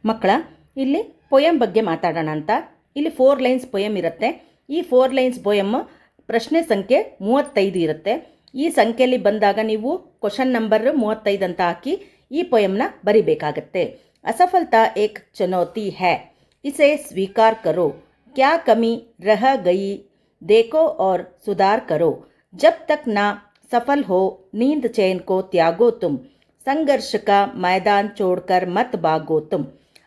ಮಕ್ಕಳ ಇಲ್ಲಿ ಪೊಯಮ್ ಬಗ್ಗೆ ಮಾತಾಡೋಣ ಅಂತ. ಇಲ್ಲಿ 4 ಲೈನ್ಸ್ ಪೊಯಮ್ ಇರುತ್ತೆ. ಈ 4 ಲೈನ್ಸ್ ಪೊಯಮ್ ಪ್ರಶ್ನೆ ಸಂಖ್ಯೆ 35 ಇರುತ್ತೆ. ಈ ಸಂಖ್ಯೆಯಲ್ಲಿ ಬಂದಾಗ ನೀವು ಕ್ವಶನ್ ನಂಬರ್ 35 ಅಂತ ಹಾಕಿ ಈ ಪೊಯಮ್ನ ಬರಿಬೇಕಾಗತ್ತೆ. असफलता एक चुनौती है, इसे स्वीकार करो, क्या कमी रह गई देखो और सुधार करो, जब तक ना सफल हो नींद चैन को त्यागो तुम, संघर्ष का मैदान छोड़कर मत भागो तुम.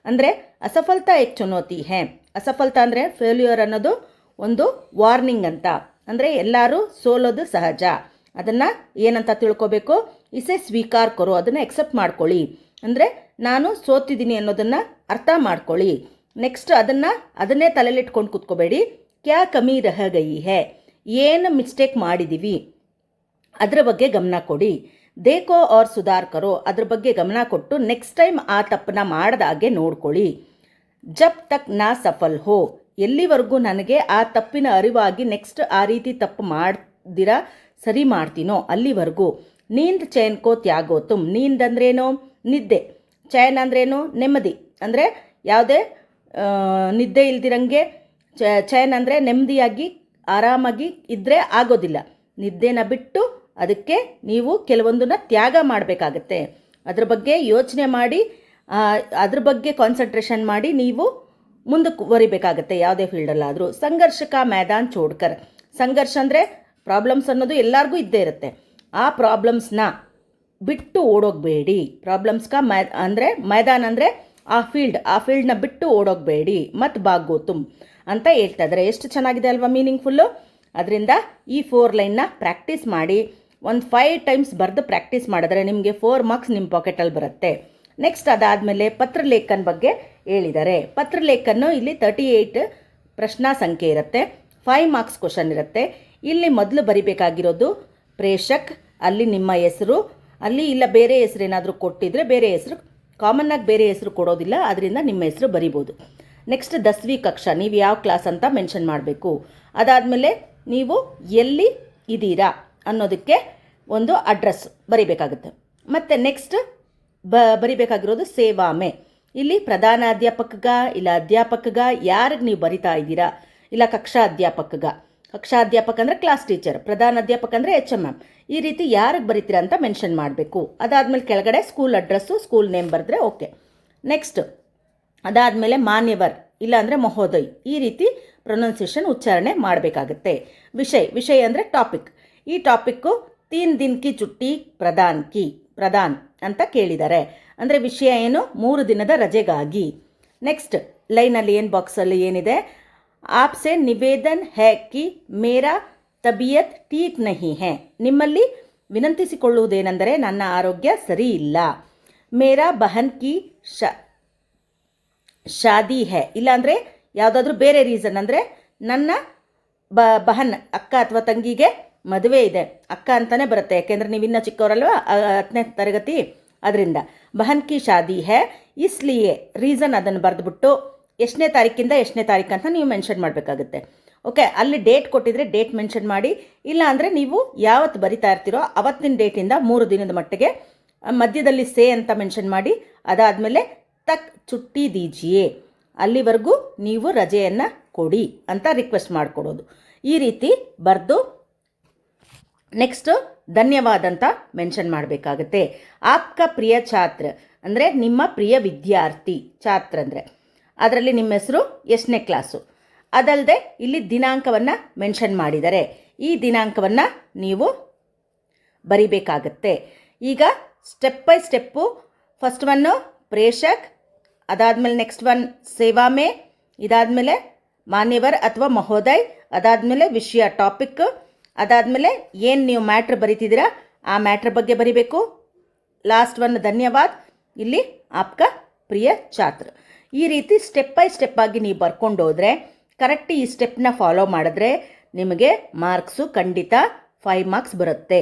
ಅಂದರೆ ಅಸಫಲತಾ ಏಕ್ ಚುನೌತಿ ಹೇ. ಅಸಫಲತಾ ಅಂದರೆ ಫೇಲ್ಯೂರ್ ಅನ್ನೋದು ಒಂದು ವಾರ್ನಿಂಗ್ ಅಂತ. ಅಂದರೆ ಎಲ್ಲರೂ ಸೋಲೋದು ಸಹಜ. ಅದನ್ನು ಏನಂತ ತಿಳ್ಕೊಬೇಕು, ಇಸೆ ಸ್ವೀಕಾರ ಕರೋ, ಅದನ್ನು ಎಕ್ಸೆಪ್ಟ್ ಮಾಡ್ಕೊಳ್ಳಿ. ಅಂದರೆ ನಾನು ಸೋತಿದ್ದೀನಿ ಅನ್ನೋದನ್ನು ಅರ್ಥ ಮಾಡ್ಕೊಳ್ಳಿ. ನೆಕ್ಸ್ಟ್ ಅದನ್ನೇ ತಲೆಲಿಟ್ಕೊಂಡು ಕೂತ್ಕೋಬೇಡಿ. ಕ್ಯಾ ಕಮಿ ರಹ ಗಯಿ ಹೇ, ಏನು ಮಿಸ್ಟೇಕ್ ಮಾಡಿದ್ದೀವಿ ಅದರ ಬಗ್ಗೆ ಗಮನ ಕೊಡಿ. ದೇಖೋ ಔರ್ ಸುಧಾರ್ ಕರೋ, ಅದ್ರ ಬಗ್ಗೆ ಗಮನ ಕೊಟ್ಟು ನೆಕ್ಸ್ಟ್ ಟೈಮ್ ಆ ತಪ್ಪನ್ನ ಮಾಡದಾಗೆ ನೋಡ್ಕೊಳ್ಳಿ. ಜಬ್ ತಕ್ ನಾ ಸಫಲ್ ಹೋ, ಎಲ್ಲಿವರೆಗೂ ನನಗೆ ಆ ತಪ್ಪಿನ ಅರಿವಾಗಿ ನೆಕ್ಸ್ಟ್ ಆ ರೀತಿ ತಪ್ಪು ಮಾಡ್ದಿರ ಸರಿ ಮಾಡ್ತೀನೋ ಅಲ್ಲಿವರೆಗೂ. ನೀಂದ್ ಚೈನ್ ಕೋ ತ್ಯಾಗೋ ತುಮ್, ನೀಂದ್ ಅಂದ್ರೇನು ನಿದ್ದೆ, ಚೈನ್ ಅಂದ್ರೇನು ನೆಮ್ಮದಿ. ಅಂದರೆ ಯಾವುದೇ ನಿದ್ದೆ ಇಲ್ದಿರಂಗೆ ಚೈನ್ ಅಂದರೆ ನೆಮ್ಮದಿಯಾಗಿ ಆರಾಮಾಗಿ ಇದ್ದರೆ ಆಗೋದಿಲ್ಲ. ನಿದ್ದೆನ ಬಿಟ್ಟು ಅದಕ್ಕೆ ನೀವು ಕೆಲವೊಂದನ್ನು ತ್ಯಾಗ ಮಾಡಬೇಕಾಗತ್ತೆ. ಅದ್ರ ಬಗ್ಗೆ ಯೋಚನೆ ಮಾಡಿ ಅದ್ರ ಬಗ್ಗೆ ಕಾನ್ಸಂಟ್ರೇಷನ್ ಮಾಡಿ ನೀವು ಮುಂದಕ್ಕೆ ಬರಿಬೇಕಾಗತ್ತೆ ಯಾವುದೇ ಫೀಲ್ಡಲ್ಲಾದರೂ. ಸಂಘರ್ಷಕ ಮೈದಾನ್ ಚೋಡ್ಕರ್, ಸಂಘರ್ಷ ಅಂದರೆ ಪ್ರಾಬ್ಲಮ್ಸ್ ಅನ್ನೋದು ಎಲ್ಲರಿಗೂ ಇದ್ದೇ ಇರುತ್ತೆ. ಆ ಪ್ರಾಬ್ಲಮ್ಸ್ನ ಬಿಟ್ಟು ಓಡೋಗಬೇಡಿ. ಪ್ರಾಬ್ಲಮ್ಸ್ಕ ಅಂದರೆ ಮೈದಾನ ಅಂದರೆ ಆ ಫೀಲ್ಡ್ನ ಬಿಟ್ಟು ಓಡೋಗಬೇಡಿ. ಮತ್ತು ಭಾಗೋ ತುಮ್ ಅಂತ ಹೇಳ್ತಾ ಇದ್ದಾರೆ. ಎಷ್ಟು ಚೆನ್ನಾಗಿದೆ ಅಲ್ವಾ ಮೀನಿಂಗ್ಫುಲ್ಲು. ಅದರಿಂದ ಈ 4 ಲೈನ್ನ ಪ್ರಾಕ್ಟೀಸ್ ಮಾಡಿ ಒಂದು 5 ಟೈಮ್ಸ್ ಬರೆದು ಪ್ರಾಕ್ಟೀಸ್ ಮಾಡಿದ್ರೆ ನಿಮಗೆ 4 ಮಾರ್ಕ್ಸ್ ನಿಮ್ಮ ಪಾಕೆಟಲ್ಲಿ ಬರುತ್ತೆ. ನೆಕ್ಸ್ಟ್ ಅದಾದಮೇಲೆ ಪತ್ರಲೇಖನ್ ಬಗ್ಗೆ ಹೇಳಿದ್ದಾರೆ. ಪತ್ರಲೇಖನ್ನು ಇಲ್ಲಿ 38 ಪ್ರಶ್ನಾ ಸಂಖ್ಯೆ ಇರುತ್ತೆ. 5 ಮಾರ್ಕ್ಸ್ ಕ್ವಶನ್ ಇರುತ್ತೆ. ಇಲ್ಲಿ ಮೊದಲು ಬರಿಬೇಕಾಗಿರೋದು ಪ್ರೇಷಕ್, ಅಲ್ಲಿ ನಿಮ್ಮ ಹೆಸರು, ಅಲ್ಲಿ ಇಲ್ಲ ಬೇರೆ ಹೆಸರು ಏನಾದರೂ ಕೊಟ್ಟಿದ್ರೆ ಬೇರೆ ಹೆಸರು, ಕಾಮನ್ನಾಗಿ ಬೇರೆ ಹೆಸರು ಕೊಡೋದಿಲ್ಲ, ಅದರಿಂದ ನಿಮ್ಮ ಹೆಸರು ಬರಿಬೋದು. ನೆಕ್ಸ್ಟ್ 10ವಿ ಕಕ್ಷಾ, ನೀವು ಯಾವ ಕ್ಲಾಸ್ ಅಂತ ಮೆನ್ಷನ್ ಮಾಡಬೇಕು. ಅದಾದಮೇಲೆ ನೀವು ಎಲ್ಲಿ ಇದ್ದೀರಾ ಅನ್ನೋದಕ್ಕೆ ಒಂದು ಅಡ್ರೆಸ್ ಬರಿಬೇಕಾಗುತ್ತೆ. ಮತ್ತು ನೆಕ್ಸ್ಟ್ ಬರಿಬೇಕಾಗಿರೋದು ಸೇವಾಮೆ, ಇಲ್ಲಿ ಪ್ರಧಾನ ಅಧ್ಯಾಪಕಗ ಇಲ್ಲ ಅಧ್ಯಾಪಕಗ ಯಾರಿಗೆ ನೀವು ಬರಿತಾ ಇದ್ದೀರಾ, ಇಲ್ಲ ಕಕ್ಷಾ ಅಧ್ಯಾಪಕ ಅಂದರೆ ಕ್ಲಾಸ್ ಟೀಚರ್, ಪ್ರಧಾನ ಅಧ್ಯಾಪಕ ಅಂದರೆ HMM, ಈ ರೀತಿ ಯಾರಿಗೆ ಬರಿತೀರಾ ಅಂತ ಮೆನ್ಷನ್ ಮಾಡಬೇಕು. ಅದಾದಮೇಲೆ ಕೆಳಗಡೆ ಸ್ಕೂಲ್ ಅಡ್ರೆಸ್ಸು ಸ್ಕೂಲ್ ನೇಮ್ ಬರೆದ್ರೆ ಓಕೆ. ನೆಕ್ಸ್ಟ್ ಅದಾದಮೇಲೆ ಮಾನ್ಯವರ್ ಇಲ್ಲಾಂದರೆ ಮಹೋದಯ್, ಈ ರೀತಿ ಪ್ರೊನೌನ್ಸಿಯೇಷನ್ ಉಚ್ಚಾರಣೆ ಮಾಡಬೇಕಾಗತ್ತೆ. ವಿಷಯ ಅಂದರೆ ಟಾಪಿಕ್. ಈ ಟಾಪಿಕ್ಕು 3 ದಿನ ಕಿ ಚುಟ್ಟಿ ಪ್ರಧಾನ್ ಅಂತ ಕೇಳಿದ್ದಾರೆ. ಅಂದರೆ ವಿಷಯ ಏನು, 3 ದಿನದ ರಜೆಗಾಗಿ. ನೆಕ್ಸ್ಟ್ ಲೈನಲ್ಲಿ ಏನು ಬಾಕ್ಸಲ್ಲಿ ಏನಿದೆ, ಆಪ್ಸೆ ನಿವೇದನ್ ಹೇ ಕಿ ಮೇರಾ ತಬಿಯತ್ ಠೀಕ್ ನಹಿ ಹೇ, ನಿಮ್ಮಲ್ಲಿ ವಿನಂತಿಸಿಕೊಳ್ಳುವುದೇನೆಂದರೆ ನನ್ನ ಆರೋಗ್ಯ ಸರಿ ಇಲ್ಲ. ಮೇರಾ ಬಹನ್ ಕಿ ಶಾದಿ ಹೇ, ಇಲ್ಲಾಂದರೆ ಯಾವುದಾದ್ರೂ ಬೇರೆ ರೀಸನ್, ಅಂದರೆ ನನ್ನ ಬಹನ್ ಅಕ್ಕ ಅಥವಾ ತಂಗಿಗೆ ಮದುವೆ ಇದೆ, ಅಕ್ಕ ಅಂತಲೇ ಬರುತ್ತೆ ಯಾಕೆಂದರೆ ನೀವು ಇನ್ನೂ ಚಿಕ್ಕವರಲ್ವ, 10ನೇ ತರಗತಿ, ಅದರಿಂದ ಬಹನ್ ಕಿ ಶಾದಿ ಹೇ ಇಸ್ಲಿಯೇ ರೀಸನ್ ಅದನ್ನು ಬರೆದುಬಿಟ್ಟು ಎಷ್ಟನೇ ತಾರೀಕಿಂದ ಎಷ್ಟನೇ ತಾರೀಕು ಅಂತ ನೀವು ಮೆನ್ಷನ್ ಮಾಡಬೇಕಾಗುತ್ತೆ. ಓಕೆ, ಅಲ್ಲಿ ಡೇಟ್ ಕೊಟ್ಟಿದ್ರೆ ಡೇಟ್ ಮೆನ್ಷನ್ ಮಾಡಿ, ಇಲ್ಲ ಅಂದರೆ ನೀವು ಯಾವತ್ತು ಬರಿತಾ ಇರ್ತೀರೋ ಅವತ್ತಿನ ಡೇಟಿಂದ 3 ದಿನದ ಮಟ್ಟಿಗೆ ಮಧ್ಯದಲ್ಲಿ ಸೇ ಅಂತ ಮೆನ್ಷನ್ ಮಾಡಿ, ಅದಾದಮೇಲೆ ತಕ್ ಚುಟ್ಟಿ ದೀಜಿಯೇ, ಅಲ್ಲಿವರೆಗೂ ನೀವು ರಜೆಯನ್ನು ಕೊಡಿ ಅಂತ ರಿಕ್ವೆಸ್ಟ್ ಮಾಡಿಕೊಡೋದು. ಈ ರೀತಿ ಬರೆದು ನೆಕ್ಸ್ಟು ಧನ್ಯವಾದ ಅಂತ ಮೆನ್ಷನ್ ಮಾಡಬೇಕಾಗತ್ತೆ. ಆಪ್ಕ ಪ್ರಿಯ ಛಾತ್ರ ಅಂದರೆ ನಿಮ್ಮ ಪ್ರಿಯ ವಿದ್ಯಾರ್ಥಿ, ಛಾತ್ರ ಅಂದರೆ ಅದರಲ್ಲಿ ನಿಮ್ಮ ಹೆಸರು ಎಷ್ಟನೇ ಕ್ಲಾಸು. ಅದಲ್ಲದೆ ಇಲ್ಲಿ ದಿನಾಂಕವನ್ನು ಮೆನ್ಷನ್ ಮಾಡಿದ್ದಾರೆ. ಈ ದಿನಾಂಕವನ್ನು ನೀವು ಬರಿಬೇಕಾಗತ್ತೆ. ಈಗ step by step, first one ಪ್ರೇಷಕ್, ಅದಾದಮೇಲೆ ನೆಕ್ಸ್ಟ್ ಒನ್ ಸೇವಾಮೆ, ಇದಾದಮೇಲೆ ಮಾನ್ಯವರ್ ಅಥವಾ ಮಹೋದಯ್, ಅದಾದಮೇಲೆ ವಿಷಯ ಟಾಪಿಕ್, ಅದಾದಮೇಲೆ ಏನು ನೀವು ಮ್ಯಾಟ್ರ್ ಬರಿತಿದ್ದೀರಾ ಆ ಮ್ಯಾಟ್ರ್ ಬಗ್ಗೆ ಬರಿಬೇಕು. ಲಾಸ್ಟ್ ಒನ್ ಧನ್ಯವಾದ, ಇಲ್ಲಿ ಆಪ್ಕ ಪ್ರಿಯ ಛಾತ್ರ. ಈ ರೀತಿ ಸ್ಟೆಪ್ ಬೈ ಸ್ಟೆಪ್ ಆಗಿ ನೀವು ಬರ್ಕೊಂಡು ಹೋದರೆ, ಕರೆಕ್ಟ್ ಈ ಸ್ಟೆಪ್ನ ಫಾಲೋ ಮಾಡಿದ್ರೆ ನಿಮಗೆ ಮಾರ್ಕ್ಸು ಖಂಡಿತ 5 ಮಾರ್ಕ್ಸ್ ಬರುತ್ತೆ.